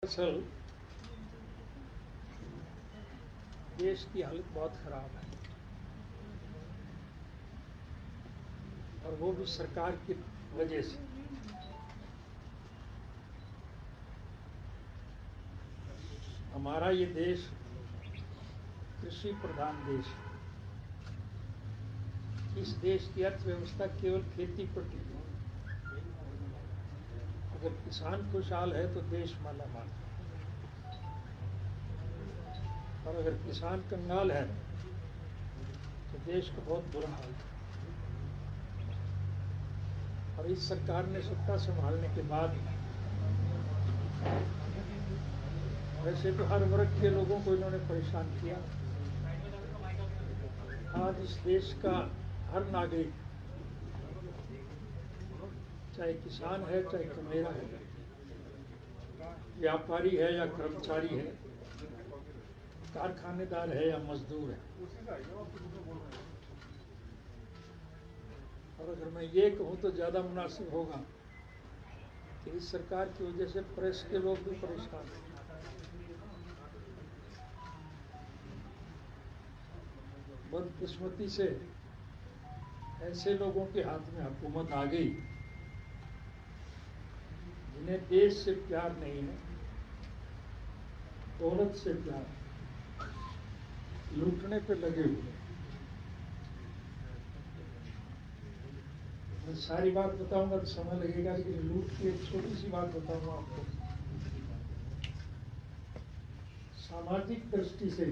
दरअसल देश की हालत बहुत खराब है और वो भी सरकार की वजह से। हमारा ये देश कृषि प्रधान देश है। इस देश की अर्थव्यवस्था केवल खेती पर टिकी है। अगर किसान खुशहाल है तो देश मालामाल है, और अगर किसान कंगाल है तो देश का बहुत बुरा हाल है। और इस सरकार ने सत्ता संभालने के बाद वैसे तो हर वर्ग के लोगों को इन्होंने परेशान किया। आज इस देश का हर नागरिक, चाहे किसान है चाहे कमेरा है, व्यापारी है या कर्मचारी है, कारखानेदार है या मजदूर है। और अगर मैं ये कहूँ तो ज़्यादा मुनासिब होगा कि इस सरकार की वजह से प्रेस के लोग भी परेशान हैं। बदकिस्मती से ऐसे लोगों के हाथ में हुकूमत आ गई जिन्हें देश से प्यार नहीं है, दौलत से प्यार, लूटने पे लगे हुए। मैं सारी बात बताऊंगा तो समय लगेगा, लेकिन लूट की एक छोटी सी बात बताऊंगा आपको। सामाजिक दृष्टि से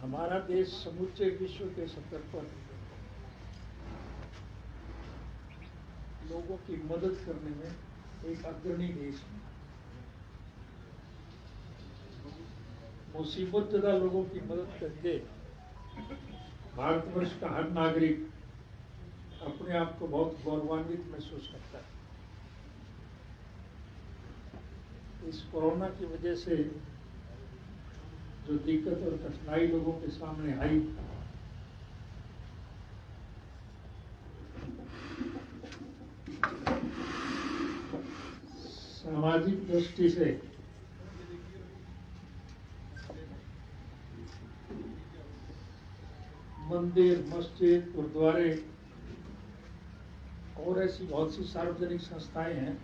हमारा देश समूचे विश्व के स्तर पर लोगों की मदद करने में एक अग्रणी देश है। मुसीबतज़दा लोगों की मदद करके भारतवर्ष का हर नागरिक अपने आप को बहुत गौरवान्वित महसूस करता है। इस कोरोना की वजह से जो दिक्कत और कठिनाई लोगों के सामने आई, सामाजिक दृष्टि से मंदिर, मस्जिद, गुरुद्वारे और ऐसी बहुत सी सार्वजनिक संस्थाएं हैं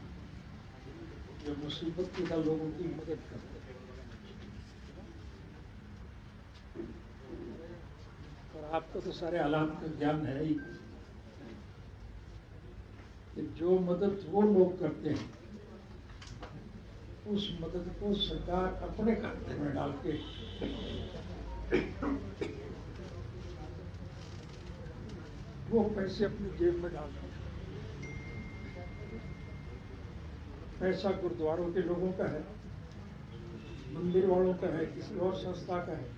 जो मुसीबतज़दा लोगों की मदद करते हैं। और आपको तो सारे हालात का ज्ञान है ही कि जो मदद वो लोग करते हैं उस मदद को सरकार अपने खाते में डाल के वो पैसे अपनी जेब में डालते हैं। पैसा गुरुद्वारों के लोगों का है, मंदिर वालों का है, किसी और संस्था का है,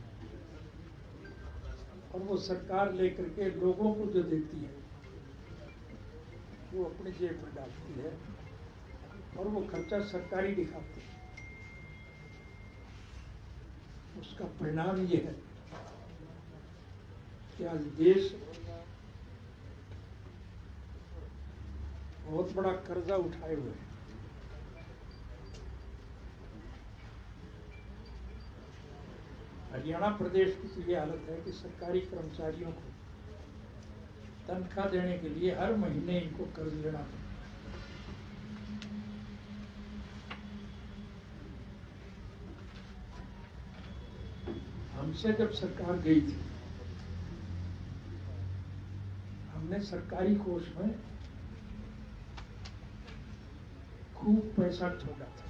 और वो सरकार लेकर के लोगों को जो देती है वो अपनी जेब में डालती है और वो खर्चा सरकारी दिखाती है। उसका परिणाम ये है कि आज देश बहुत बड़ा कर्जा उठाए हुए है। हरियाणा प्रदेश की तो ये हालत है कि सरकारी कर्मचारियों को तनख्वाह देने के लिए हर महीने इनको कर्ज लेना पड़ता है। हमसे जब सरकार गई थी, हमने सरकारी कोष में खूब पैसा ठोका था,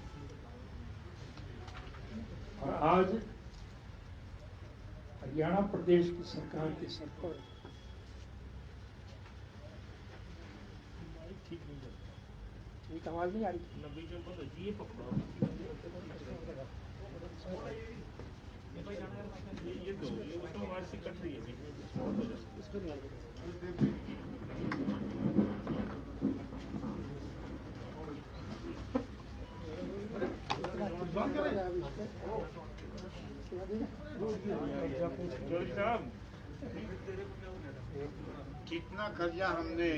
और आज हरियाणा प्रदेश की सरकार के सर पर ठीक नहीं चलता। एक आवाज नहीं आ रही। ये तो आवाज से कट रही है। कितना कर्जा हमने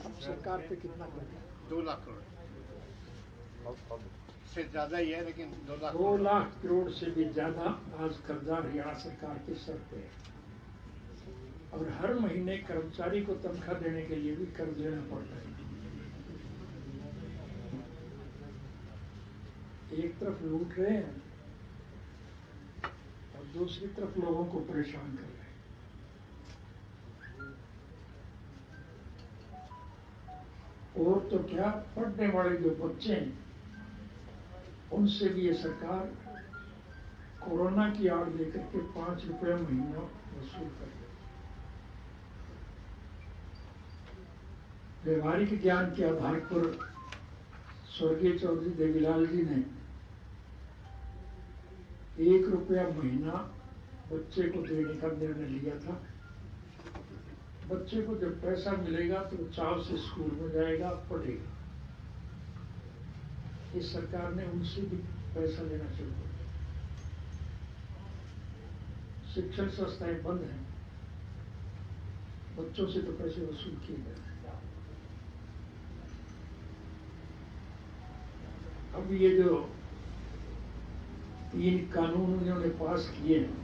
अब सरकार पे कितना कर्जा? 2 लाख करोड़ से ज्यादा ही है, लेकिन 2 लाख करोड़ से भी ज्यादा आज कर्जा हरियाणा सरकार के सर पे है। और हर महीने कर्मचारी को तनख्वाह देने के लिए भी कर्ज लेना पड़ता है। एक तरफ लूट रहे हैं और दूसरी तरफ लोगों को परेशान कर रहे हैं। और तो क्या, पढ़ने वाले जो बच्चे हैं उनसे भी ये सरकार कोरोना की आड़ देकर के 5 रुपये महीना वसूल कर रही है। व्यवहारिक ज्ञान के आधार पर स्वर्गीय चौधरी देवीलाल जी ने 1 रुपया महीना बच्चे को देने का निर्णय लिया था। बच्चे को जब पैसा मिलेगा तो वो चाव से स्कूल में जाएगा, पढ़ेगा। इस सरकार ने उनसे भी पैसा लेना शुरू कर दिया। शिक्षण संस्थाएं बंद हैं, बच्चों से तो पैसे वसूल किए गए। अब ये जो 3 कानून उन्होंने पास किए हैं,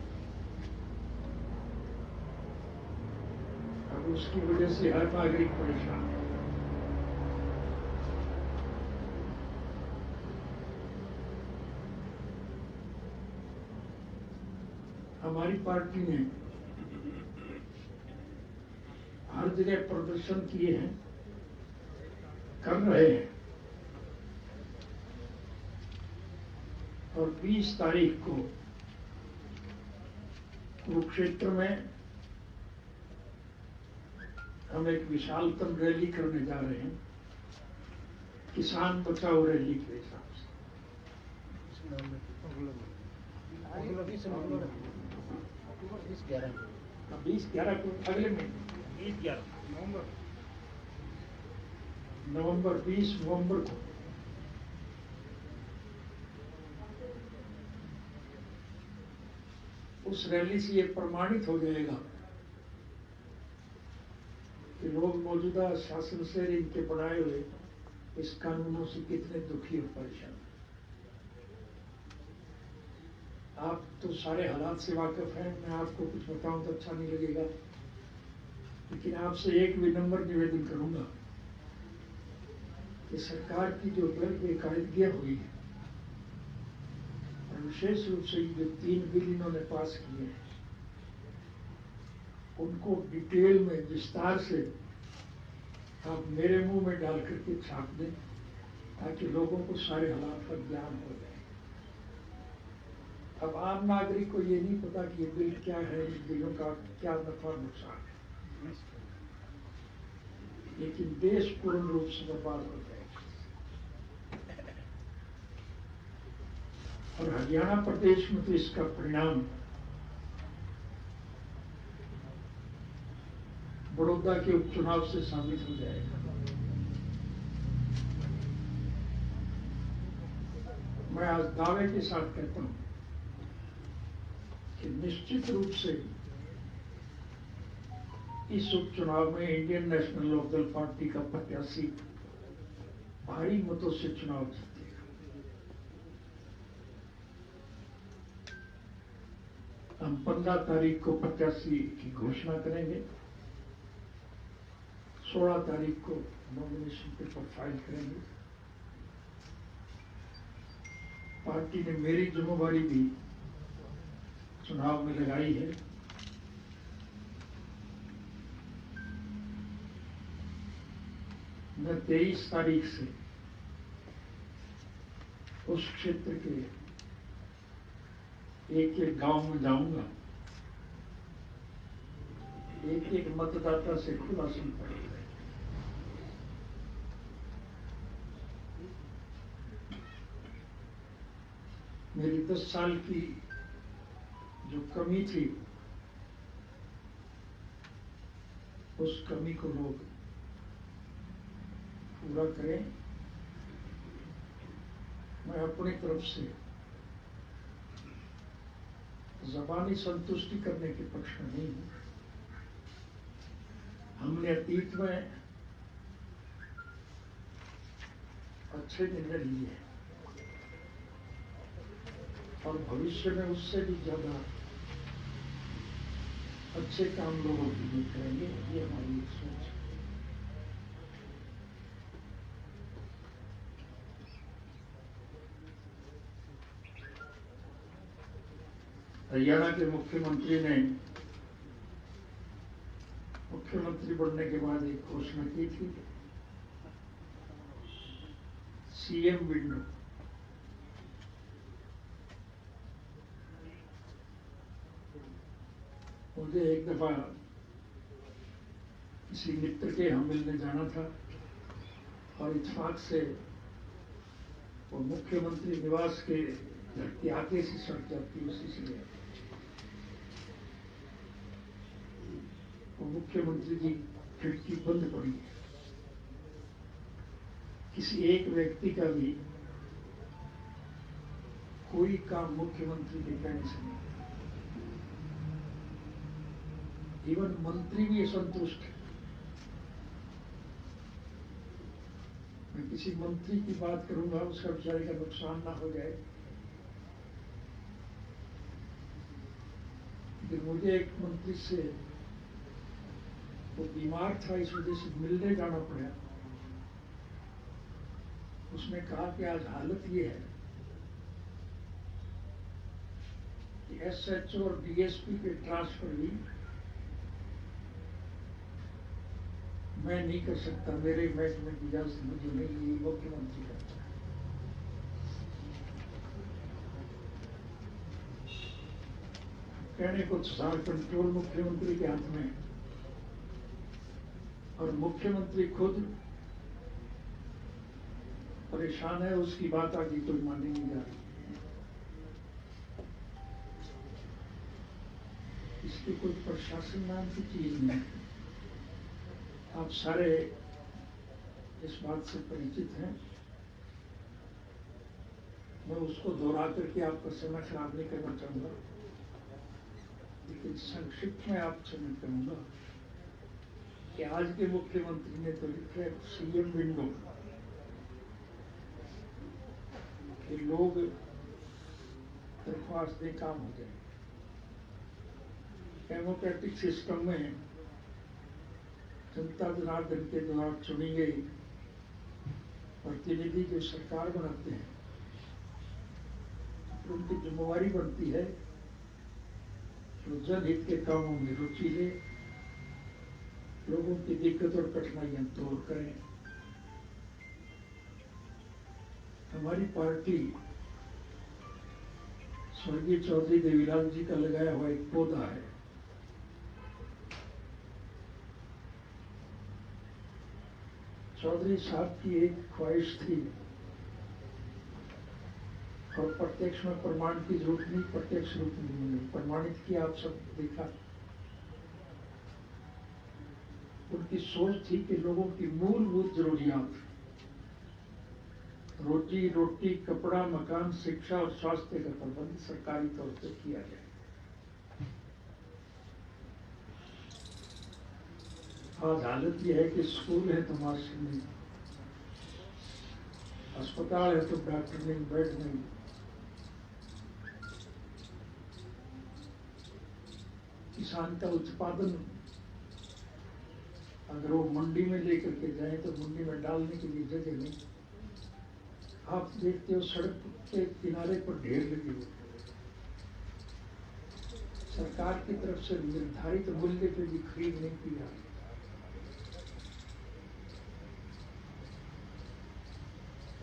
अब उसकी वजह से हर नागरिक परेशान है। हमारी पार्टी ने हर जगह प्रदर्शन किए हैं, कर रहे हैं। और 20 तारीख को कुरुक्षेत्र में हम एक विशालतम रैली करने जा रहे हैं, किसान बचाओ रैली के हिसाब से। 20-11 को अगले महीने 20-11 नवंबर 20 नवंबर को उस रैली से ये प्रमाणित हो जाएगा कि लोग मौजूदा शासन से इनके बनाए हुए इस कानूनों से कितने दुखी और परेशान। आप तो सारे हालात से वाकिफ हैं, मैं आपको कुछ बताऊं तो अच्छा नहीं लगेगा, लेकिन आपसे एक विनम्र निवेदन करूंगा कि सरकार की जो बेकायदगियां हुई है, और विशेष रूप से जो 3 बिल इन्होंने पास किए हैं, उनको डिटेल में विस्तार से आप मेरे मुंह में डाल करके छाप दें, ताकि लोगों को सारे हालात का ज्ञान हो जाए। अब आम नागरिक को ये नहीं पता कि ये बिल क्या है, इस बिलों का क्या नफा नुकसान है, लेकिन देश पूर्ण रूप से बर्बाद हो जाएगा। और हरियाणा प्रदेश में तो इसका परिणाम बड़ौदा के उपचुनाव से साबित हो जाएगा। मैं आज दावे के साथ कहता हूं कि निश्चित रूप से इस उपचुनाव में इंडियन नेशनल लोकदल पार्टी का प्रत्याशी भारी मतों से चुनाव जीतेगा। हम 15 तारीख को प्रत्याशी की घोषणा करेंगे, 16 तारीख को नॉमिनेशन पेपर फाइल करेंगे। पार्टी ने मेरी जिम्मेवारी भी चुनाव में लगाई है। मैं 23 तारीख से उस क्षेत्र के एक-एक गांव में जाऊंगा, एक-एक मतदाता से खुला संपर्क। मेरी 10 साल की जो कमी थी, उस कमी को लोग पूरा करें। मैं अपनी तरफ से ज़बानी संतुष्टि करने के पक्ष में नहीं हूं। हमने अतीत में अच्छे निर्णय लिए हैं, और भविष्य में उससे भी ज्यादा अच्छे काम लोगों के लिए करेंगे, ये हमारी एक सोच है। हरियाणा के मुख्यमंत्री ने मुख्यमंत्री बनने के बाद एक घोषणा की थी, सीएम विंडो। मुझे एक दफा किसी मित्र के यहाँ मिलने जाना था और इत्तेफाक से वो मुख्यमंत्री निवास के घर के आगे से सड़क जाती, उसी से गया। वो मुख्यमंत्री की खिड़की बंद पड़ी है, किसी एक व्यक्ति का भी कोई काम मुख्यमंत्री के कहने से नहीं, इवन मंत्री भी असंतुष्ट है। मैं किसी मंत्री की बात करूंगा, उसका बेचारे का नुकसान ना हो जाए, लेकिन मुझे एक मंत्री से, वो बीमार था, इस वजह से मिलने जाना पड़ा। उसने कहा कि आज हालत ये है कि एसएचओ और डीएसपी के ट्रांसफर भी मैं नहीं कर सकता, मेरे मैनेजमेंट की इजाजत मुझे नहीं, ये मुख्यमंत्री करता है। कहने को सारा कंट्रोल मुख्यमंत्री के हाथ में है और मुख्यमंत्री खुद परेशान है, उसकी बात आगे कोई मानने नहीं जा रही। इसकी कोई प्रशासन नाम की चीज नहीं है। आप सारे इस बात से परिचित हैं, मैं उसको दोहरा करके आपका समय खराब नहीं करना चाहूंगा, लेकिन संक्षिप्त में आपसे मैं कहूंगा कि आज के मुख्यमंत्री ने तो लिखा सीएम विंडो, कि लोग दरख्वास्त दे काम हो जाए। डेमोक्रेटिक सिस्टम में जनता जनार्दन के द्वारा चुनी गई प्रतिनिधि जो सरकार बनाते हैं, तो उनकी जिम्मेवारी बनती है कि जनहित के कामों में रुचि ले, लोगों की दिक्कत और कठिनाइयां दूर करें। हमारी पार्टी स्वर्गीय चौधरी देवीलाल जी का लगाया हुआ एक पौधा है। चौधरी साहब की एक ख्वाहिश थी, और प्रत्यक्ष में प्रमाण की जरूरत नहीं, प्रत्यक्ष रूप में मिली, प्रमाणित किया, आप सब देखा। उनकी सोच थी कि लोगों की मूलभूत जरूरियात, रोजी रोटी, कपड़ा, मकान, शिक्षा और स्वास्थ्य का प्रबंध सरकारी तौर पर किया जाए। आज हालत यह है कि स्कूल है तो मास्टर नहीं, अस्पताल है तो डॉक्टर नहीं, बेड नहीं। किसान का उत्पादन अगर वो मंडी में लेकर के जाए तो मंडी में डालने के लिए जगह नहीं। आप देखते हो सड़क के किनारे पर ढेर लगे हुए, सरकार की तरफ से निर्धारित मूल्य पे भी खरीद नहीं की जा रही।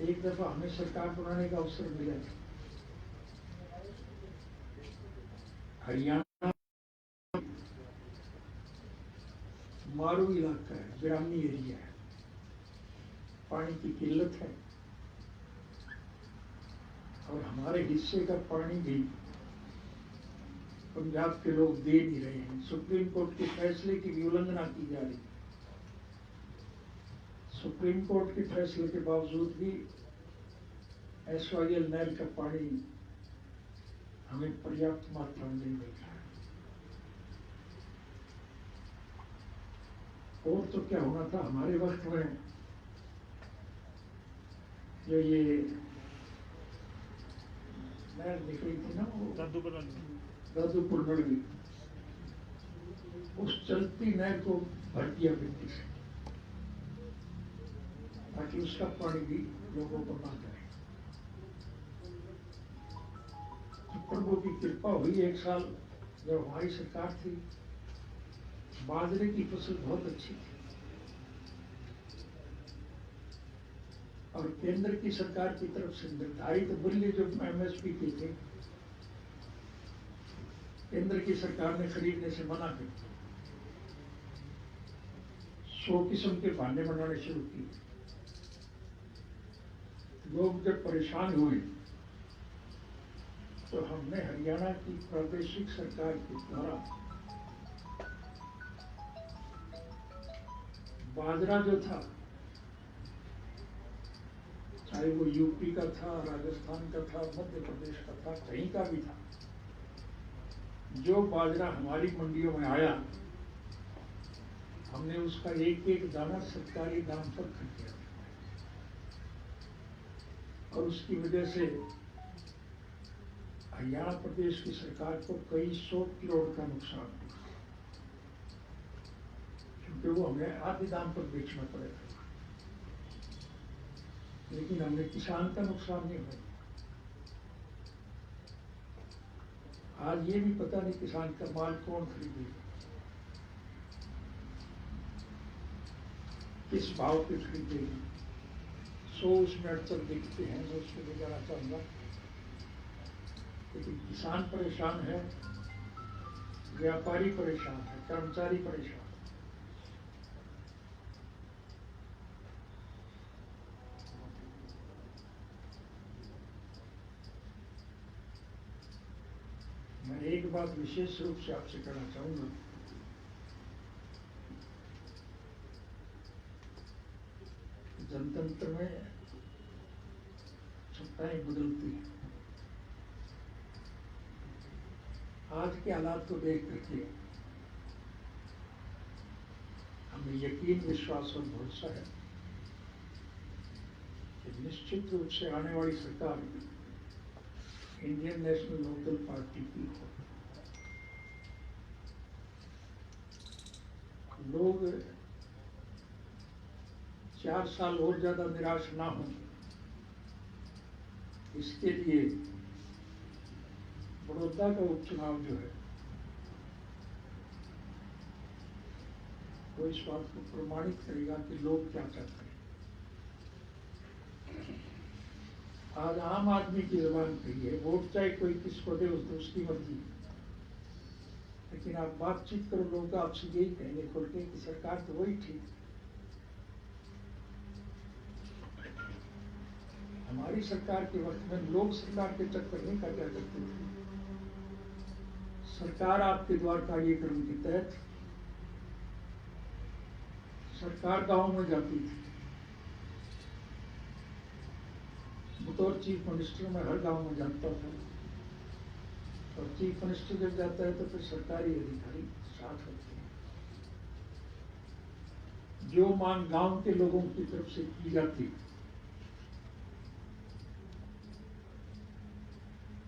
एक दफा हमें सरकार बनाने का अवसर मिला, हरियाणा मारू इलाका है, ग्रामीण एरिया है, पानी की किल्लत है और हमारे हिस्से का पानी भी पंजाब के लोग दे नहीं रहे हैं। सुप्रीम कोर्ट के फैसले की भी उल्लंघना की जा रही। सुप्रीम कोर्ट के फैसले के बावजूद भी एसवाईएल नहर का पानी हमें पर्याप्त मात्रा में नहीं मिल रहा है। और तो क्या होना था हमारे वक्त में, जो ये नहर निकली थी ना, वो दादूपुर नदी, उस चलती नहर को भर दिया मिट्टी से, ताकि उसका पानी भी लोगों को ना जाए। तो प्रभु की कृपा हुई, एक साल जब हमारी सरकार थी, बाजरे की फसल बहुत अच्छी थी, और केंद्र की सरकार की तरफ से निर्धारित मूल्य जो MSP के थे, केंद्र की सरकार ने खरीदने से मना कर दिया। 100 किस्म के बहाने बनाने शुरू किए। लोग जब परेशान हुए तो हमने हरियाणा की प्रादेशिक सरकार के द्वारा बाजरा जो था, चाहे वो यूपी का था, राजस्थान का था, मध्य प्रदेश का था, कहीं का भी था, जो बाजरा हमारी मंडियों में आया, हमने उसका एक एक दाना सरकारी दाम पर खरीदा, और उसकी वजह से हरियाणा प्रदेश की सरकार को कई 100 करोड़ का नुकसान हुआ, क्योंकि वो हमें आधे दाम पर बेचना पड़ेगा। लेकिन हमने किसान का नुकसान नहीं हुआ। आज ये भी पता नहीं किसान का माल कौन खरीदेगा, किस भाव पे खरीदेगी। 100 उसमें अड़चन दिखते हैं, मैं उसको ले जाना चाहूँगा, लेकिन किसान परेशान है, व्यापारी परेशान है, कर्मचारी परेशान है। मैं एक बात विशेष रूप से आपसे कहना चाहूंगा, जनतंत्र में सत्ताएं बदलती हैं। आज के हालात को देख करके हमें यकीन, विश्वास और भरोसा है कि निश्चित रूप से आने वाली सरकार इंडियन नेशनल लोकदल पार्टी की हो। लोग 4 साल और ज्यादा निराश ना हो, इसके लिए बड़ौदा का उपचुनाव जो है वो इस बात को प्रमाणित करेगा कि लोग क्या चाहते हैं। आज आम आदमी की जबान पे है, वोट चाहे कोई किसको दे, उसकी मर्जी, लेकिन आप बातचीत करो, लोग आपसे यही कहेंगे खुल के कि सरकार तो वही ठीक। हमारी सरकार के वक्त में लोग सरकार के चक्कर में क्या करते थे। सरकार आपके द्वार कार्यक्रम के तहत सरकार गांव में जाती थी, बतौर चीफ मिनिस्टर में हर गांव में जाता था, और चीफ मिनिस्टर जब जाता है तो फिर सरकारी अधिकारी साथ होते हैं। जो मांग गांव के लोगों की तरफ से की जाती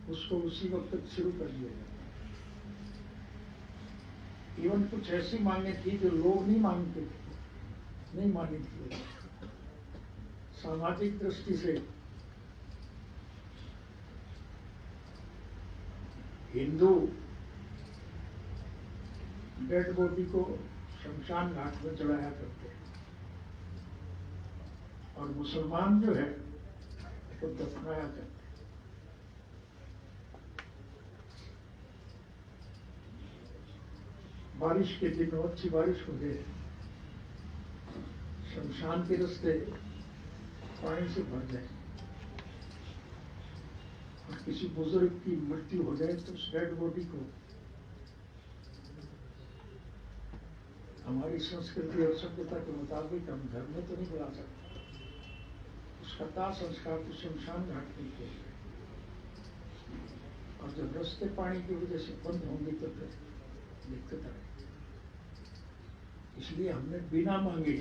उसको उसी वक्त तक शुरू कर दिया जाता। इवन कुछ ऐसी मांगे थी जो लोग नहीं मांगते थे, नहीं मानी थी। सामाजिक दृष्टि से हिंदू डेड बॉडी को शमशान घाट में चढ़ाया करते हैं, और मुसलमान जो है तो दफनाया करते हैं। बारिश के दिन अच्छी बारिश हो जाए, शमशान के रास्ते पानी से भर जाए, और किसी बुजुर्ग की मृत्यु हो जाए तो उस डेड बॉडी को हमारी संस्कृति और सभ्यता के मुताबिक हम घर में तो नहीं बुला सकते, उसका दाह संस्कार तो शमशान घाट में किया जाए। और जब रास्ते पानी की वजह से बंद होंगे तो फिर दिक्कत आएगी। इसलिए हमने बिना मांगे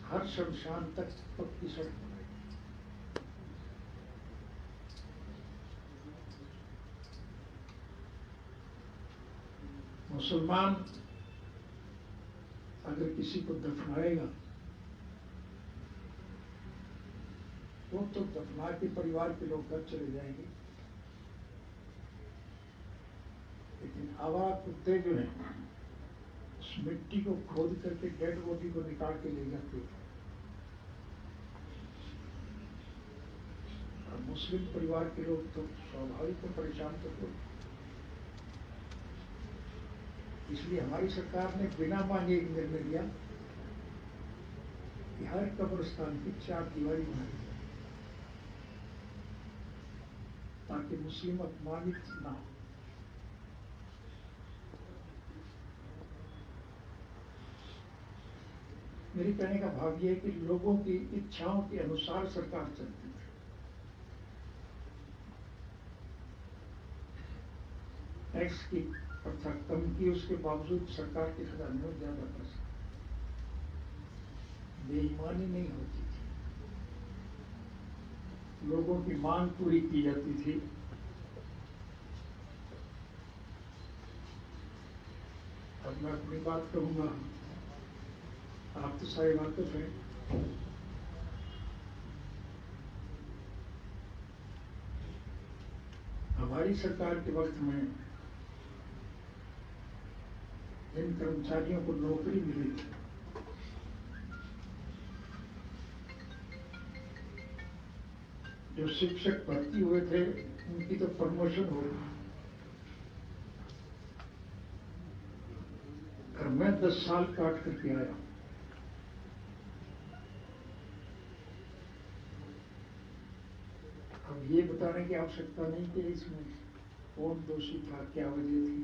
हर शमशान तक पक्की सड़क बनाई। मुसलमान अगर किसी को दफनाएगा वो तो दफना के परिवार के लोग घर चले जाएंगे, लेकिन आवारा कुत्ते जो हैं उस मिट्टी को खोद करके डेड बॉडी को निकाल के ले जाते हैं। और मुस्लिम परिवार के लोग तो स्वाभाविक को परेशान करते हैं। इसलिए हमारी सरकार ने बिना मांगे एक निर्णय लिया कि हर कब्रिस्तान की 4 दीवारी बना दी जाए ताकि मुस्लिम अपमानित ना हो। मेरे कहने का भाव यह है कि लोगों की इच्छाओं के अनुसार सरकार चलती है। टैक्स की प्रथा कम की, उसके बावजूद सरकार के खजाने में ज्यादा पैसा, बेईमानी नहीं होती थी, लोगों की मांग पूरी की जाती थी। अब मैं अपनी बात कहूंगा, आप तो सारे वाकिफ हैं। हमारी सरकार के वक्त में जिन कर्मचारियों को नौकरी मिली थी, जो शिक्षक भर्ती हुए थे, उनकी तो प्रमोशन हो गई। और मैं 10 साल काट करके आया। अब ये बताने की आवश्यकता नहीं कि इसमें कौन दोषी था, क्या वजह थी,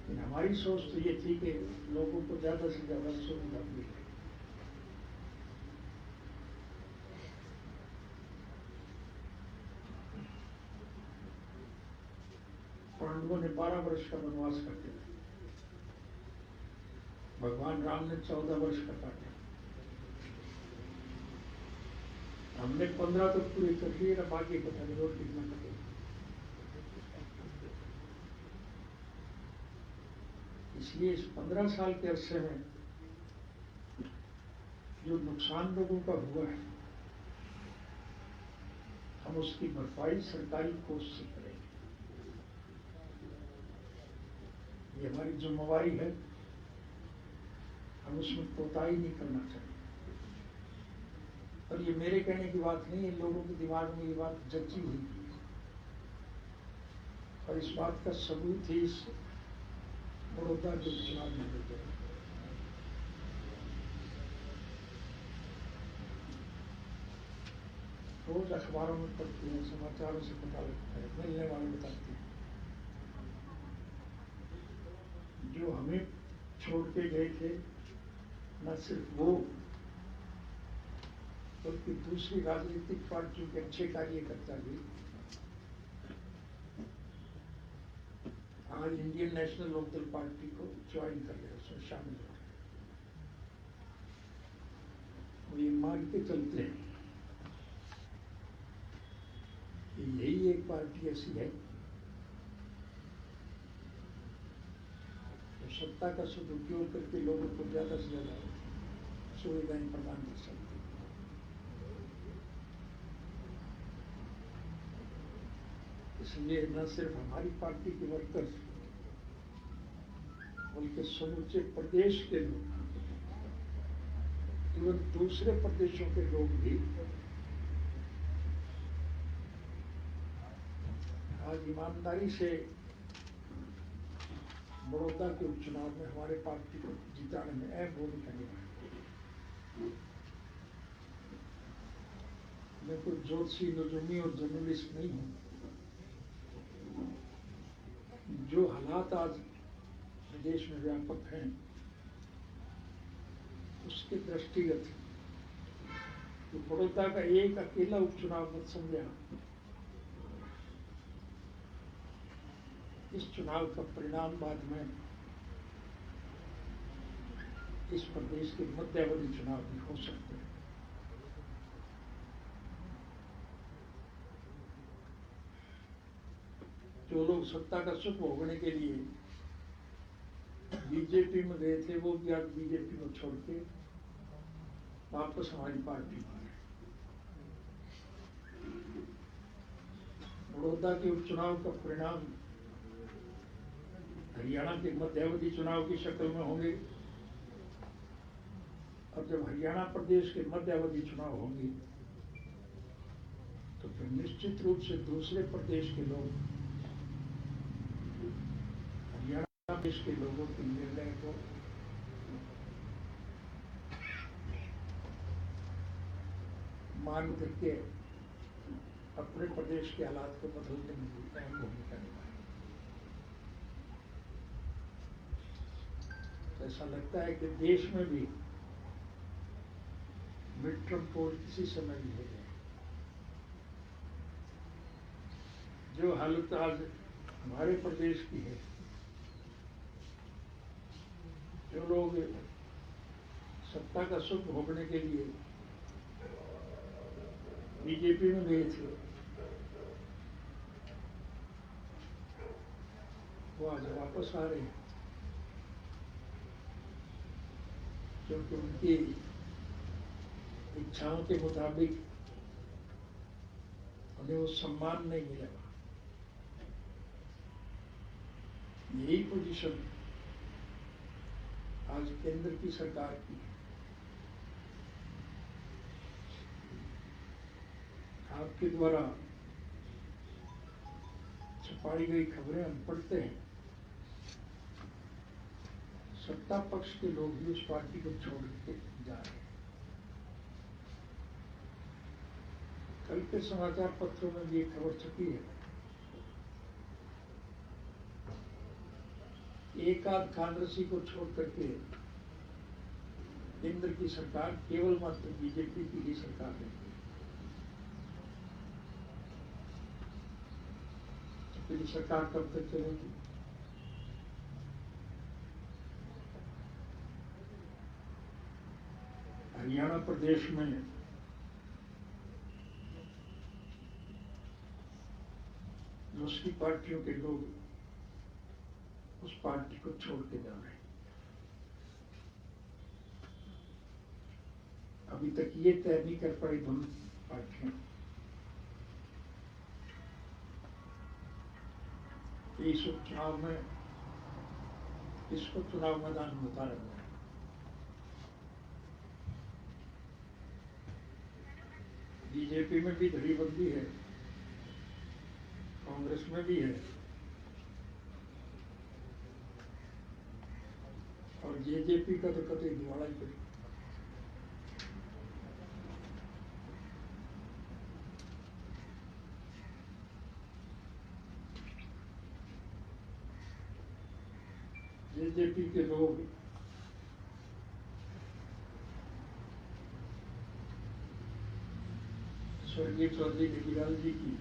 लेकिन हमारी सोच तो ये थी कि लोगों को ज्यादा से ज्यादा सुविधा मिले। पांडवों ने 12 वर्ष का वनवास काटे, भगवान राम ने 14 वर्ष का काटा, हमने 15 तो पूरे कर लिए, अब आगे पता नहीं और कितना कटे। इसलिए इस 15 साल के अरसे में जो नुकसान लोगों का हुआ है, हम उसकी भरपाई सरकारी कोष से करेंगे। ये हमारी जिम्मेवारी है, हम उसमें कोताही नहीं करना चाहिए। और ये मेरे कहने की बात नहीं है, लोगों के दिमाग में ये बात जची हुई है। और इस बात का सबूत ही इस बड़ौदा के चुनाव में देते हैं। रोज अखबारों में पढ़ते हैं, समाचारों से पता लगता है, मिलने वाले बताते हैं। जो हमें छोड़ के गए थे, न सिर्फ वो बल्कि दूसरी राजनीतिक पार्टियों के अच्छे कार्यकर्ता भी आज इंडियन नेशनल लोकदल पार्टी को ज्वाइन कर रहे, उसमें शामिल हो रहे। वो ये मान के चलते हैं कि यही एक पार्टी ऐसी है जो सत्ता का सदुपयोग करके लोगों को ज्यादा से ज्यादा सुविधाएं प्रदान कर सकती है। इसलिए न सिर्फ हमारी पार्टी के वर्कर्स बल्कि समूचे प्रदेश के लोग, एवं दूसरे प्रदेशों के लोग भी आज ईमानदारी से बड़ौदा के उपचुनाव में हमारे पार्टी को जिताने में अहम भूमिका निभाई। मैं कोई ज्योतिषी, नजूमी और जर्नलिस्ट नहीं हूं। जो हालात आज देश में व्यापक हैं, उसके दृष्टिगत तो बड़ौदा का एक अकेला उपचुनाव मत समझा। इस चुनाव का परिणाम बाद में इस प्रदेश के मध्यावधि चुनाव भी हो सकते हैं। जो लोग सत्ता का सुख भोगने के लिए बीजेपी में गए थे, वो भी आज बीजेपी को छोड़ के वापस हमारी पार्टी में आए। बड़ौदा के उपचुनाव का परिणाम हरियाणा के मध्यावधि चुनाव की शक्ल में होंगे, और जब हरियाणा प्रदेश के मध्यावधि चुनाव होंगे तो फिर निश्चित रूप से दूसरे प्रदेश के लोग हरियाणा प्रदेश के लोगों के निर्णय को मान करके अपने प्रदेश के हालात को बदलने में अहम भूमिका निभाएंगे। तो ऐसा लगता है कि देश में भी मिड टर्म पोल किसी समय भी हो जाए। जो हालत आज हमारे प्रदेश की है, जो लोग सत्ता का सुख भोगने के लिए बीजेपी में गए थे, वो आज वापस आ रहे हैं, क्योंकि उनकी इच्छाओं के मुताबिक उन्हें वो सम्मान नहीं मिला। यही पोजीशन आज केंद्र की सरकार की है। आपके द्वारा छपाई गई खबरें हम पढ़ते हैं, सत्ता पक्ष के लोग भी उस पार्टी को छोड़ के जा रहे हैं। कल के समाचार पत्रों में भी एक खबर छपी है, एक आध कांग्रेसी को छोड़ करके केंद्र की सरकार केवल मात्र बीजेपी की ही सरकार है। तो ये सरकार कब तक चलेगी? हरियाणा प्रदेश में दूसरी पार्टियों के लोग उस पार्टी को छोड़ के जा रहे हैं। अभी तक ये तय नहीं कर पाई दोनों पार्टियां कि इस उपचुनाव में किसको चुनाव मैदान में उतारा जाए। बीजेपी में भी धड़ीबंदी है, कांग्रेस में भी है, और जेजेपी का तो कतई दिवाला ही पड़ी। जेजेपी के लोग स्वर्गीय चौधरी जगीलाल जी की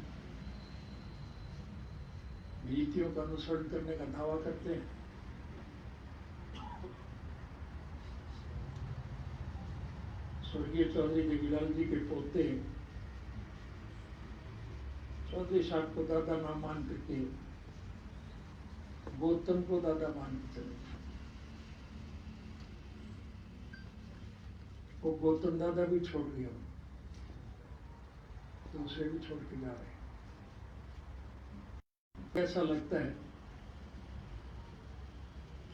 नीतियों का अनुसरण करने का दावा करते हैं। स्वर्गीय चौधरी जगीलाल जी के पोते चौधरी साहब को दादा नाम मान करके गौतम को दादा मान के चले। वो गौतम दादा भी छोड़ दिया, दूसरे भी छोड़ के जा रहे हैं। ऐसा लगता है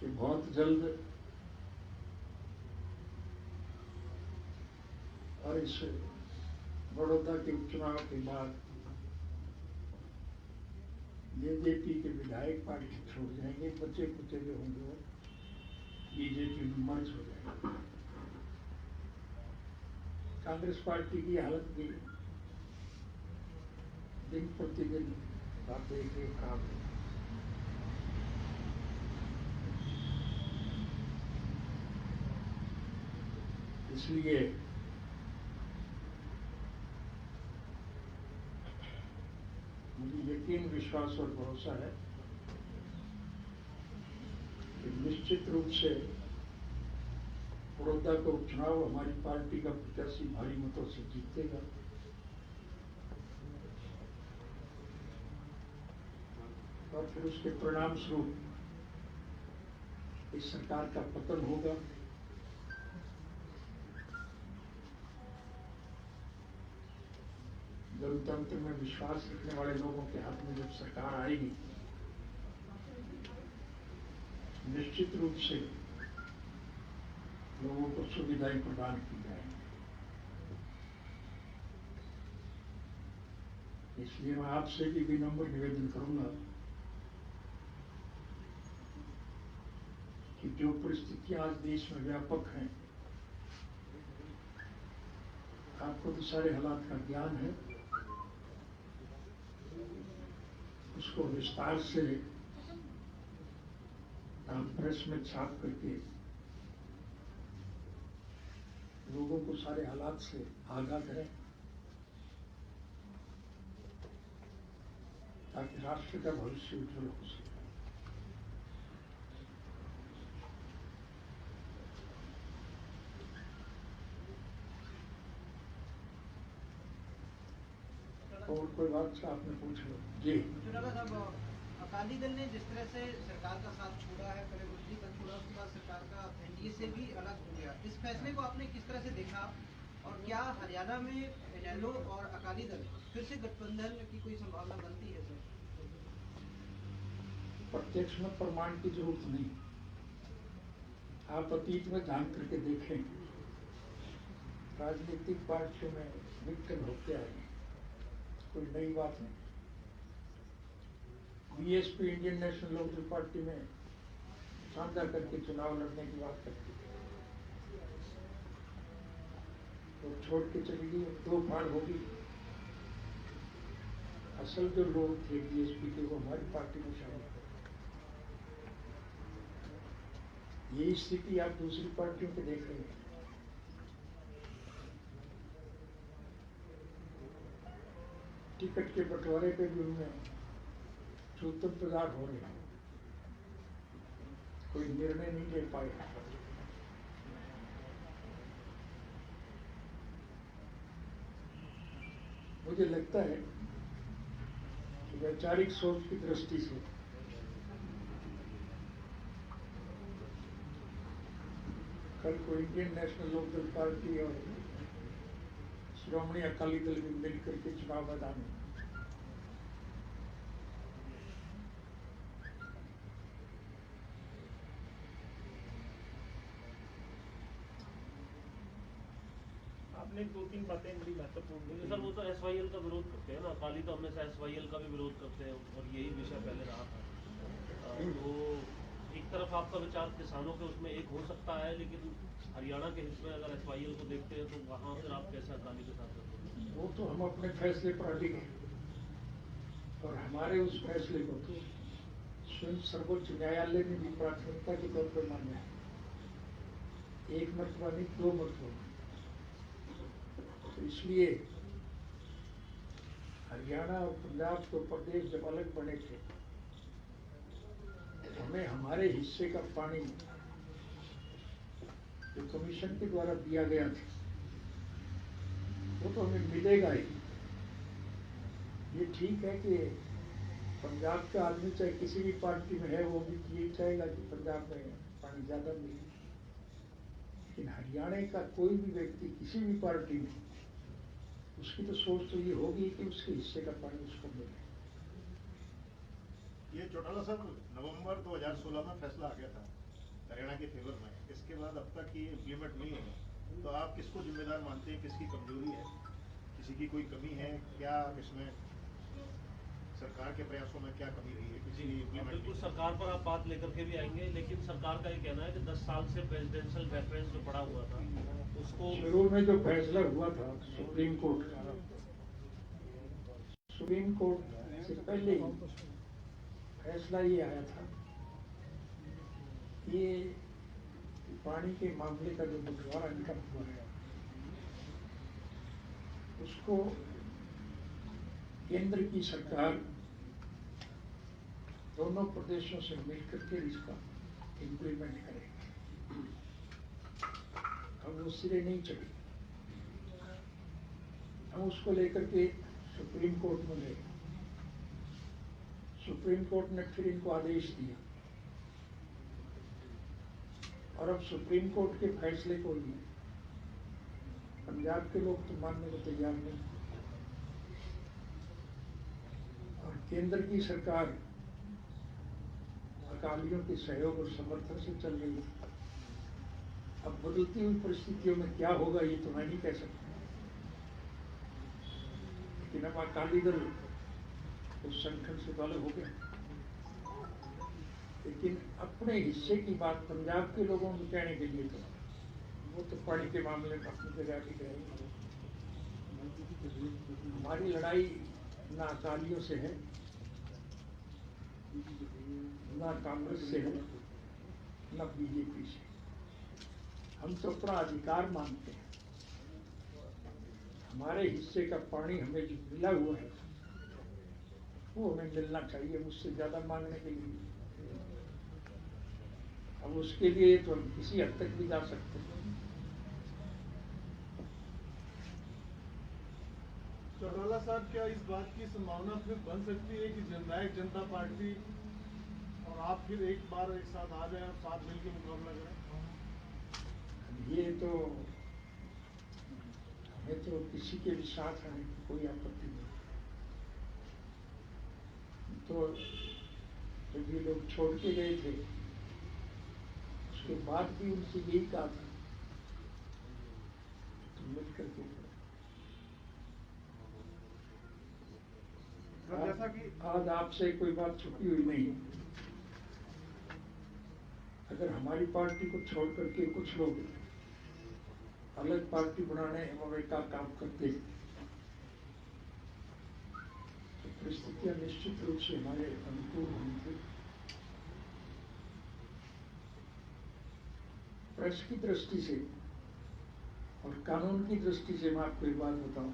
कि बहुत जल्द और इस बड़ौदा के उपचुनाव के बाद जेजेपी के विधायक पार्टी छोड़ जाएंगे, बच्चे कुचे जो होंगे वो बीजेपी में मर्ज हो जाएंगे। कांग्रेस पार्टी की हालत भी दिन प्रतिदिन बातें एक खराब है। इसलिए मुझे यकीन, विश्वास और भरोसा है कि निश्चित रूप से बड़ौदा का उपचुनाव हमारी पार्टी का प्रत्याशी भारी मतों से जीतेगा। और फिर उसके परिणाम स्वरूप इस सरकार का पतन होगा। गणतंत्र में विश्वास रखने वाले लोगों के हाथ में जब सरकार आएगी, निश्चित रूप से लोगों को सुविधाएं प्रदान की जाएंगी। इसलिए मैं आपसे भी विनम्र निवेदन करूंगा कि जो परिस्थितियां आज देश में व्यापक हैं, आपको तो सारे हालात का ज्ञान है, उसको विस्तार से आप प्रेस में छाप करके लोगों को सारे हालात से आगाह करें, ताकि राष्ट्र का भविष्य उज्जवल हो सके। और कोई बात से आपने पूछ लो जी। चुनाव साहब, अकाली दल ने जिस तरह से सरकार का साथ छोड़ा है, पहले दूसरी दल छोड़ा, उसके बाद सरकार का एनडीए से भी अलग हो गया, इस फैसले को आपने किस तरह से देखा? और क्या हरियाणा में इनेलो और अकाली दल फिर से गठबंधन की कोई संभावना बनती है सर? प्रत्यक्ष में प्रमाण की जरूरत नहीं, आप अतीत में जान करके देखें, राजनीतिक पार्टियों में विघटन होते आए, कोई नई बात नहीं। BSP Indian National Lokdal party में साझा करके चुनाव लड़ने की बात करती है, तो छोड़ के चली गई, दो फाड़ होगी। असल जो लोग थे बीएसपी के, वो हमारी पार्टी में शामिल हो। यही स्थिति आप दूसरी पार्टियों के देख रहे हैं। टिकट के बंटवारे पे भी उनमें सूत्र प्रदान हो रहे हैं, कोई निर्णय नहीं ले पाए। मुझे लगता है कि वैचारिक सोच की दृष्टि से कल को इंडियन नेशनल लोकदल पार्टी और श्रोमणी अकाली दल भी मिलकर के चुनाव मैदान में, आपने दो तीन बातें बड़ी महत्वपूर्ण। सर वो तो एसवाईएल का विरोध करते हैं ना, अकाली तो हमेशा एसवाईएल का भी विरोध करते हैं, और यही विषय पहले रहा था। तो एक तरफ आपका विचार किसानों के उसमें एक हो सकता है, लेकिन हरियाणा के हिस्से में अगर एसवाईएल को देखते हैं तो वहाँ फिर आप कैसे अकाली के साथ करते हैं? वो तो हम अपने फैसले पर अडिग हैं, और हमारे उस फैसले को तो स्वयं सर्वोच्च न्यायालय ने भी प्राथमिकता के तौर पर माना है। एक मरतबा नहीं, दो मरतबा। तो इसलिए हरियाणा और पंजाब तो प्रदेश जब अलग बने थे, हमें हमारे हिस्से का पानी जो कमीशन के द्वारा दिया गया था, वो तो हमें मिलेगा ही। ये ठीक है कि पंजाब का आदमी चाहे किसी भी पार्टी में है, वो भी यही चाहेगा कि पंजाब में पानी ज्यादा मिले, लेकिन हरियाणा का कोई भी व्यक्ति किसी भी पार्टी में, उसकी तो सोच तो ये होगी कि उसके हिस्से का पानी उसको मिले। ये चौटाला साहब, नवंबर 2016 में फैसला आ गया था हरियाणा के फेवर में, इसके बाद अब तक ये इम्प्लीमेंट नहीं है, तो आप किसको जिम्मेदार मानते हैं? किसकी कमजोरी है, किसी की कोई कमी है क्या? इसमें सरकार के प्रयासों में क्या कमी रही है? किसी बिल्कुल सरकार पर आप बात लेकर के भी आएंगे, लेकिन सरकार का ये कहना है कि 10 साल से प्रेसिडेंशियल रेफरेंस जो पड़ा हुआ था उसको, शुरू में जो फैसला हुआ था सुप्रीम कोर्ट से पहले ही फैसला ये आया था, ये पानी के मामले का जो बंटवारा इनका हुआ है, उसको केंद्र की सरकार दोनों प्रदेशों से मिलकर के इसका इम्प्लीमेंट करेगी। अब वो सिरे नहीं चढ़ी, हम उसको लेकर के सुप्रीम कोर्ट में गए। सुप्रीम कोर्ट ने फिर इनको आदेश दिया और अब सुप्रीम कोर्ट के फैसले को ही पंजाब के लोग तो मानने को तैयार नहीं और केंद्र की सरकार अकालियों के सहयोग और समर्थन से चल रही है। अब बदलती हुई परिस्थितियों में क्या होगा ये तो मैं नहीं कह सकता, लेकिन अब अकाली दल उस संगठन से अलग हो गया। लेकिन अपने हिस्से की बात पंजाब के लोगों को कहने के लिए तो वो तो पानी के मामले में अपनी जगह की रहेगी। हमारी लड़ाई ना अकालियों से है, ना कांग्रेस से है, ना बीजेपी से। हम तो अपना अधिकार मानते हैं। हमारे हिस्से का पानी हमें जो मिला हुआ है वो हमें मिलना चाहिए, मुझसे ज्यादा मांगने के लिए। अब उसके लिए तो हम किसी हद तक भी जा सकते हैं। चौटाला साहब, क्या इस बात की संभावना फिर बन सकती है कि जननायक जनता पार्टी और आप फिर एक बार एक साथ आ जाए और साथ मिलकर मुकाबला करें? ये तो हमें तो किसी के भी साथ आने की कोई आपत्ति नहीं। तो जब ये लोग छोड़ के गए थे उसके बाद भी उनसे यही कहा था तो मिल करके जैसा कि आज आपसे कोई बात छुपी हुई नहीं। अगर हमारी पार्टी को छोड़ करके कुछ लोग अलग पार्टी बनाने का काम करते तो परिस्थितियां निश्चित रूप से हमारे अनुकूल होनी थी। प्रेस की दृष्टि से और कानून की दृष्टि से मैं आपको एक बात बताऊं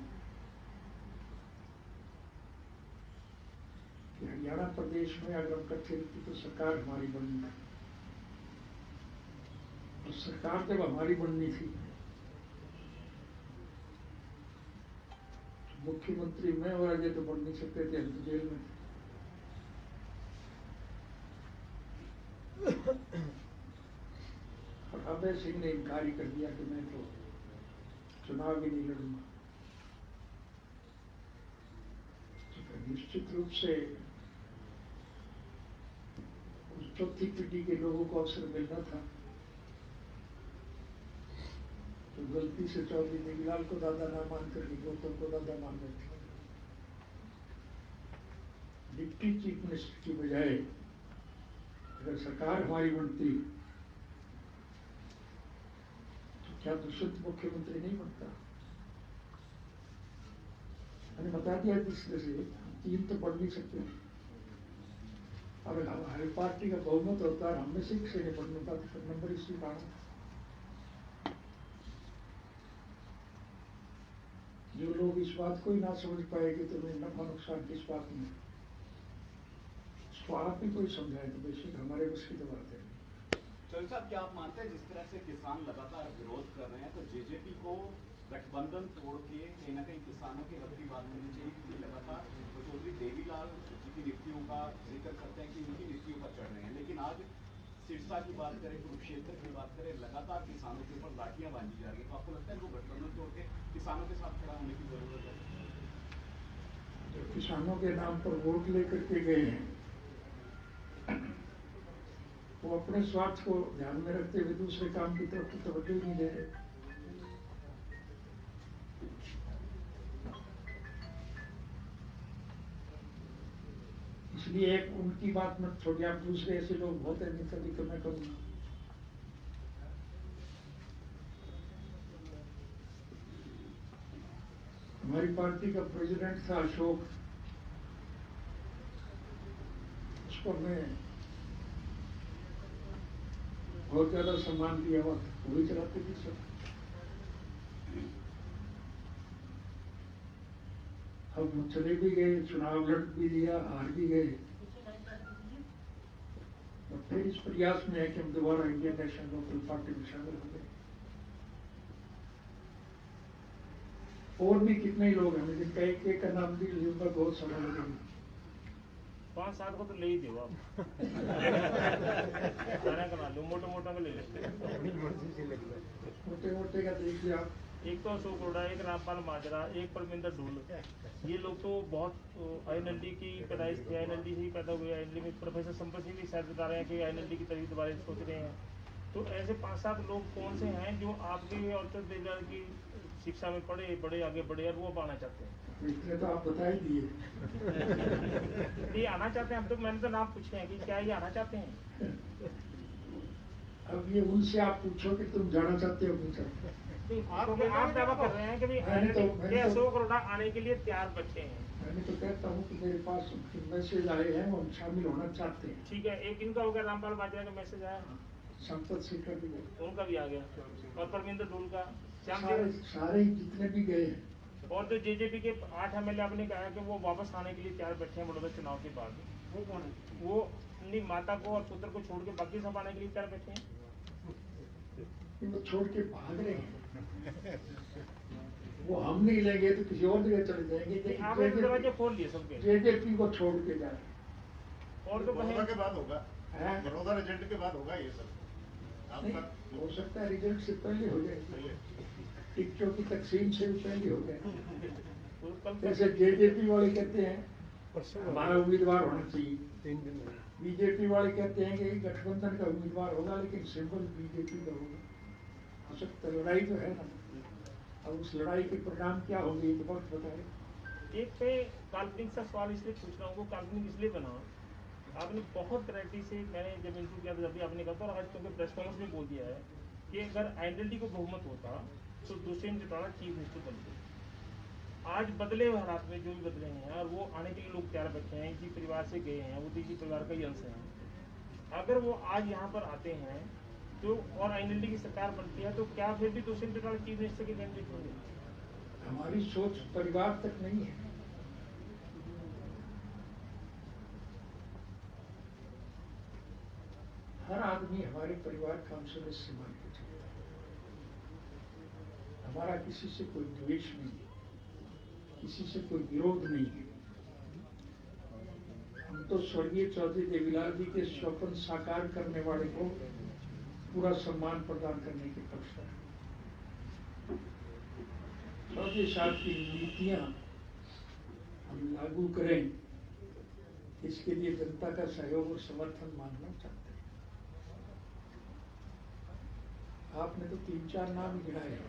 कि हरियाणा प्रदेश में अगर हम इकट्ठे रहती तो सरकार हमारी बननी थी और सरकार जब हमारी बननी थी तो मुख्यमंत्री मैं और अजय तो बन नहीं सकते थे, हम तो जेल में थे। और अभय सिंह ने इनकार ही कर दिया कि मैं तो चुनाव भी नहीं लड़ूंगा। तो निश्चित रूप से उस चौथी पीढ़ी के लोगों को अवसर मिलना था तो गलती से चौधरी देवीलाल को दादा ना मान करके गौतम को दादा मान रहे थे। डिप्टी चीफ मिनिस्टर की बजाय अगर सरकार हमारी बनती तो क्या दूसरे मुख्यमंत्री नहीं बनता? मैंने बता दिया किस तरह से 3 तो बढ़ नहीं सकते। अगर हमारी पार्टी का बहुमत होता है हमें से किसी ने बढ़ने का तो नंबर इसी कारण जो लोग इस बात को ही ना समझ पाएंगे तो उन्हें नफा नुकसान किस बात में उसको आप ही कोई समझाए तो बेशक हमारे बस की तो बात है। चौधरी साहब, क्या आप मानते हैं जिस तरह से किसान लगातार विरोध कर रहे हैं तो जेजेपी को गठबंधन तोड़ के कहीं ना कहीं किसानों की हक की बात होनी चाहिए क्योंकि लगातार तो चौधरी देवीलाल जी की नीतियों का जिक्र करते हैं कि उनकी नीतियों पर चढ़ रहे हैं, लेकिन आज सिरसा की बात करें, कुरुक्षेत्र की बात करें, लगातार किसानों के ऊपर लाठियां बांधी जा रही है। तो आपको लगता है वो गठबंधन तोड़ के किसानों के साथ खड़ा होने की जरूरत है? जो किसानों के नाम पर वोट लेकर के गए हैं वो अपने स्वार्थ को ध्यान में रखते हुए दूसरे काम की तरफ तवज्जो नहीं दे रहे। इसलिए एक उनकी बात मत छोड़िए, आप दूसरे ऐसे लोग बहुत हैं जिनका जिक्र मैं करूंगा। हमारी पार्टी का प्रेसिडेंट था अशोक, उसको मैं बहुत ज्यादा सम्मान दिया हुआ था, वही चलाते थे सब। अब वो चले भी गए, चुनाव लड़ भी लिया, हार भी गए और फिर इस प्रयास में है कि हम दोबारा इंडियन नेशनल लोकल पार्टी में शामिल हो गए। और भी कितने ही लोग हैं जिनका एक एक का नाम भी लूंगा बहुत समय लगेगा। 5-7 को तो ले ही दो आप गाना करा लो, मोटा मोटा में ले लेते हैं। मोटे मोटे का देखिए आप, एक तो अशोक अरोड़ा, एक रामपाल माजरा, एक परमिंदर ढोल, ये लोग तो बहुत INLD की पैदाइश थे, INLD से ही पैदा हुए। INLD में प्रोफेसर संपत सिंह भी शायद बता रहे हैं कि INLD की तरीके दोबारा सोच रहे हैं। तो ऐसे 5-7 लोग कौन से हैं जो आपके और तो देवलाल की शिक्षा में पढ़े, बड़े आगे बढ़े और वो अब आना चाहते हैं? इतने तो आप बता ही दिए। ये आना चाहते हैं? हम तो, मैंने तो नाम पूछे हैं कि क्या ये आना चाहते हैं? अब ये उनसे आप पूछो कि तुम जाना चाहते हो पूछो। क्योंकि आप दावा कर रहे हैं कि ये अशोक अरोड़ा आने के लिए तैयार बैठे हैं। मैंने तो कहता हूँ कि मेरे पास मैसेज आए हैं, वो शामिल होना चाहते हैं। ठीक है, एक इनका हो गया, रामपाल माजरा का मैसेज आया, संपत सिंह का भी गए, उनका भी आ गया, और परमिंदर ढोल का, श्याम सारे सारे जितने भी गए हैं। और जो JJP के 8 MLA आपने कहा कि वो वापस आने के लिए तैयार बैठे हैं बड़ौदा चुनाव के बाद, वो कौन है? वो अपनी माता को और पुत्र को छोड़ के बाकी सब आने के लिए तैयार बैठे हैं। वो छोड़ के भाग रहे हैं। वो हम नहीं लेंगे तो किसी और जगह चले जाएंगे। आपने तो दरवाजे खोल लिए सबके, JJP को छोड़ के जाए। और तो बड़ौदा के बाद होगा, हैं? बड़ौदा रिजल्ट के बाद होगा ये सब। नहीं, आपका हो सकता है रिजल्ट से पहले हो जाए, टिकटों की तकसीम से भी पहले हो जाए। जैसे JJP वाले कहते हैं हमारा उम्मीदवार होना चाहिए, BJP वाले कहते हैं कि गठबंधन का उम्मीदवार होगा लेकिन सिंबल BJP का होगा। हो सकता है, लड़ाई तो है ना। अब उस लड़ाई के परिणाम क्या होंगे ये तो वक्त बताए। एक पे काल्पनिक सा सवाल इसलिए पूछ रहा हूँ, वो काल्पनिक इसलिए बना, आपने बहुत वैरायटी से, मैंने जब इंटरव्यू किया था जब भी आपने कहा था, और आज क्योंकि प्रेस कॉन्फ्रेंस में बोल दिया है कि अगर INLD को बहुमत होता तो दुष्यंत चौटाला चीफ मिनिस्टर बनते। आज बदले हुए हालात में जो भी बदले हैं, और वो आने के लिए लोग तैयार बैठे हैं, इसी परिवार से गए हैं, वो तो इसी परिवार का ही अंश है। अगर वो आज यहाँ पर आते हैं तो और INLD की सरकार बनती है, तो क्या फिर भी दुष्यंत चौटाला चीफ मिनिस्टर के कैंडिडेट होंगे? हमारी सोच परिवार तक नहीं है। हर आदमी हमारे परिवार का हम सदस्य मान के चलता है। हमारा किसी से कोई द्वेष नहीं है, किसी से कोई विरोध नहीं है। हम तो स्वर्गीय चौधरी देवीलाल जी के स्वप्न साकार करने वाले को पूरा सम्मान प्रदान करने के पक्ष में। चौधरी साहब की नीतियां हम लागू करें, इसके लिए जनता का सहयोग और समर्थन मांगना चाहते हैं। आपने तो 3-4 नाम गिनाए हैं।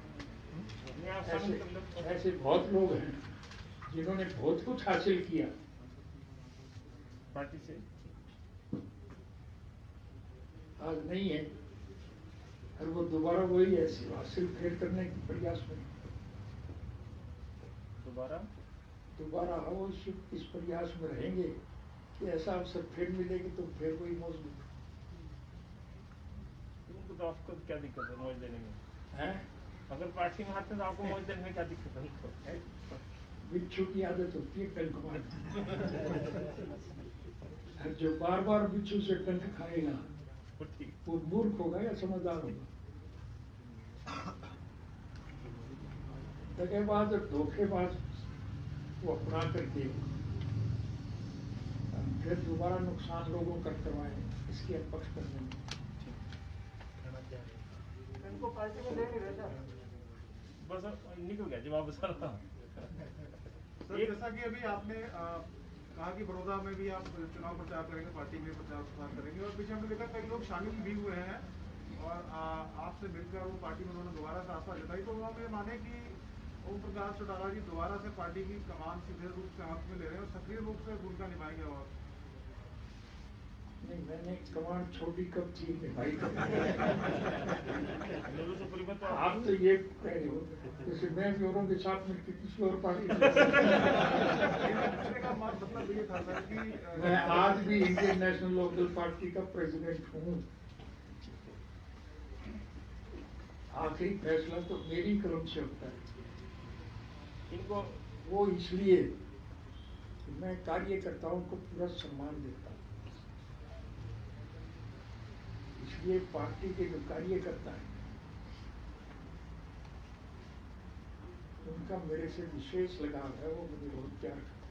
ऐसे बहुत लोग हैं जिन्होंने बहुत कुछ हासिल किया पार्टी से, आज नहीं है, और वो दोबारा वही ऐसे हासिल फिर करने के प्रयास में दोबारा हो इस प्रयास में रहेंगे कि ऐसा अवसर फिर मिलेगी तो फिर कोई मौजूद तो आपको क्या दिक्कत है मौज देने में? है। अगर पार्टी में आते हैं तो आपको मौज देने में क्या दिक्कत है? बिच्छू की आदत होती है डंक मारने की। जो बार बार बिच्छू से डंक खाएगा वो मूर्ख होगा या समझदार होगा? दगेबाज और धोखेबाज को अपना करके फिर दोबारा नुकसान लोगों का करवाए, इसके हम पक्ष करने में। इनको पार्टी में ले नहीं रहता, बस निकल गया जवाब सारा। सर जैसा कि अभी आपने कहा कि बड़ौदा में भी आप चुनाव प्रचार करेंगे, पार्टी में प्रचार प्रसार करेंगे, और पीछे हमने देखा कई लोग शामिल भी हुए हैं और आपसे मिलकर वो पार्टी में उन्होंने दोबारा से आशा जताई। तो हम ये माने कि ओम प्रकाश चौटाला जी दोबारा से पार्टी की कमान सीधे रूप से हाथ में ले रहे हैं और सक्रिय रूप से भूमिका निभाएंगे। और नहीं, मैंने कमांड छोटी कब थी भाई। आप तो ये कह रहे हो जैसे मैं भी औरों के साथ मिलकर किसी और पार्टी का मतलब ये था सर कि मैं आज भी इंडियन नेशनल लोकल पार्टी का प्रेसिडेंट हूँ। आखिरी फैसला तो मेरी कलम से होता है। इनको वो इसलिए कि मैं कार्यकर्ताओं को पूरा सम्मान देता हूँ, इसलिए पार्टी के जो कार्यकर्ता हैं उनका मेरे से विशेष लगाव है, वो मुझे बहुत प्यार करते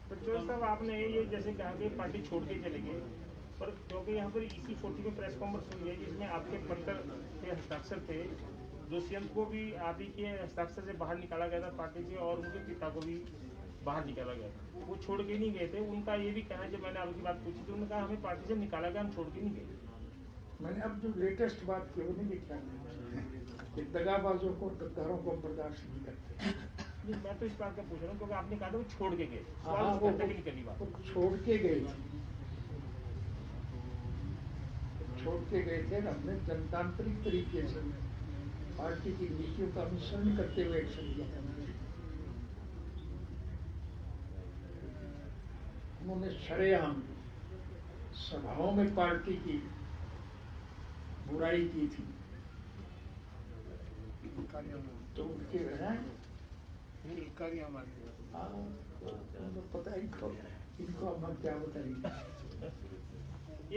हैं। प्रज्वल साहब, आपने ये जैसे कहा कि पार्टी छोड़ के चले गए, पर क्योंकि यहाँ पर इसी 40 में प्रेस कॉन्फ्रेंस हुई है जिसमें आपके पत्र के हस्ताक्षर थे, दुष्यंत को भी आप ही के हस्ताक्षर से बाहर निकाला गया था पार्टी से, और उनके पिता को भी बाहर निकाला गया था। वो छोड़ के नहीं गए थे। उनका ये भी कहना है, जब मैंने आपकी बात पूछी तो उन्होंने कहा हमें पार्टी से निकाला गया, हम छोड़ के नहीं गए। मैंने अब जो लेटेस्ट बात की वो नहीं लिखा कि दगाबाजों को, गद्दारों को बर्दाश्त नहीं करते। मैं तो इस बात का पूछ रहा हूँ क्योंकि आपने कहा था वो छोड़ के गए। हाँ, वो टेक्निकली बात छोड़ के गए थे। हमने जनतांत्रिक तरीके से पार्टी की नीतियों का अनुसरण करते हुए एक्शन किया था। उन्होंने शरेआम सभाओं में पार्टी की बुराई की थी, तो उनके पता ही इनको अब हम क्या बताएंगे।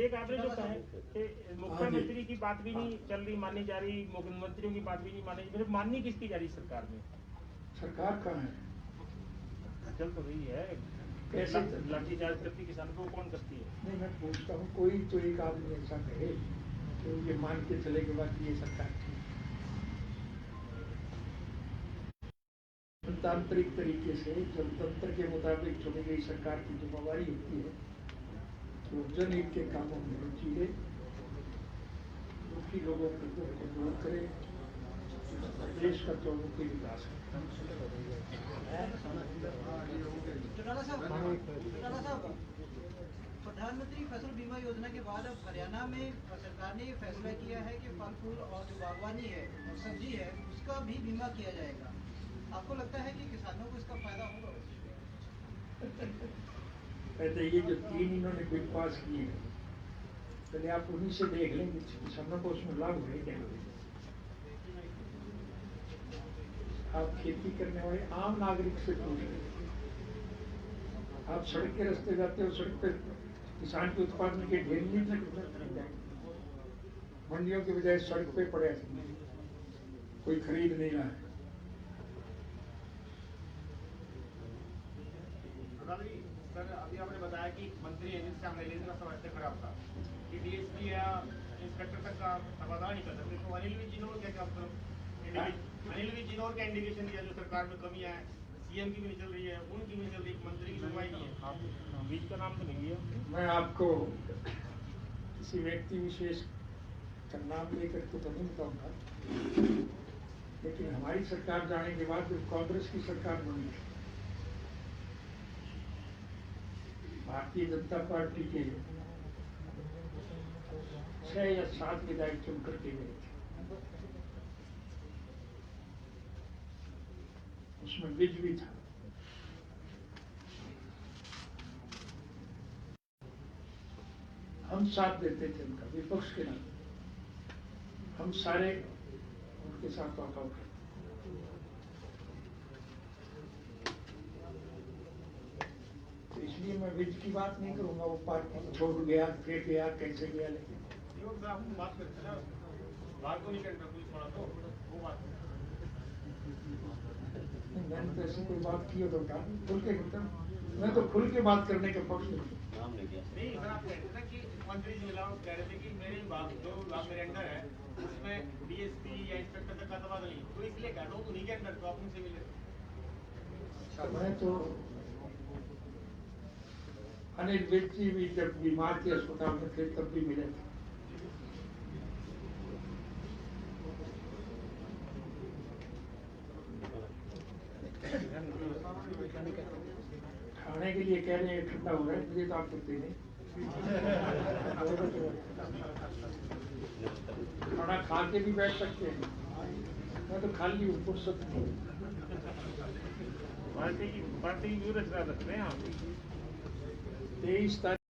एक आपने जो कहा है कि मुख्यमंत्री की बात भी नहीं चल रही, मानी जा रही, मुख्यमंत्रियों की बात भी नहीं मानी, मतलब माननी किसकी जा रही सरकार में? सरकार कहाँ है? चल तो रही है, कैसे लाठीचार्ज करती किसानों को कौन करती है? नहीं, मैं पूछता हूँ, कोई तो एक आदमी ऐसा कहे तो ये मान के चले के बाद ये सरकार थी। जनतांत्रिक तरीके से जनतंत्र के मुताबिक चुनी गई सरकार की जिम्मेवारी होती है तो जनहित के कामों में रुचि ले, दुखी लोगों के दुख को दूर करे, देश का चौमुखी विकास चौटाला साहब, प्रधानमंत्री फसल बीमा योजना के बाद अब हरियाणा में सरकार ने ये फैसला किया है कि फल फूल और जो बागवानी है और सब्जी है उसका भी बीमा किया जाएगा। आपको लगता है कि किसानों को इसका फायदा होगा? कहते ये जो 3 इन्होंने बिल पास किए हैं, पहले आप उन्हीं से देख लेंगे किसानों को उसमें लाभ है क्या। आप खेती करने वाले आम नागरिक से पूछ रहे, आप सड़क के रास्ते जाते हो, सड़क पर किसान के उत्पादन के ढेर नहीं लगते, मंडियों के बजाय सड़क पे पड़े, कोई खरीद नहीं रहा है। सर, अभी आपने बताया कि मंत्री अनिल सांगलेन का समस्या खराब था कि डीएसपी या इंस्पेक्टर तक का समाधान नहीं कर सकते, तो अनिल विजनौर क्या अनिल विजनौर का इंडिकेशन दिया जो सरकार में कमियां है, सीएम की भी नहीं चल रही है, उनकी भी नहीं चल रही, मंत्री की सुनवाई नहीं है। आप बीच का नाम तो नहीं लिया। मैं आपको किसी व्यक्ति विशेष का नाम लेकर के तो नहीं बताऊंगा, लेकिन हमारी सरकार जाने के बाद जब कांग्रेस की सरकार बनी, भारतीय जनता पार्टी के 6 या 7 विधायक चुन करके गए थे, उसमें विज भी था। हम साथ देते थे उनका, विपक्ष के नाते हम सारे उनके साथ वॉकआउट करते। तो इसलिए मैं विज की बात नहीं करूंगा, वो पार्टी छोड़ गया, फिर गया, कैसे गया, लेकिन आप बात करते हैं ना, बात को नहीं करना कोई थोड़ा, तो वो बात मैंने तो ऐसी कोई बात की हो तो खुल के मैं तो खुल के बात करने के पक्ष में नहीं। सर, आप कहते थे कि मंत्री जिला कह रहे थे कि मेरे विभाग जो विभाग मेरे अंडर है उसमें डीएसपी या इंस्पेक्टर तक का तबादला नहीं, तो इसलिए कहता हूँ उन्हीं के अंडर, तो आप उनसे मिले। मैं तो अनिल विज जी भी जब बीमार के अस्पताल में थे तब भी मिले थे। खाने के लिए कह रहे हैं ठंडा हो रहा है, मुझे तो आप करते नहीं। खाना खा के भी बैठ सकते हैं, मैं तो खाली हूँ, फुर्सत नहीं। पार्टी की व्यू रचना रख रहे हैं आप। 23 तारीख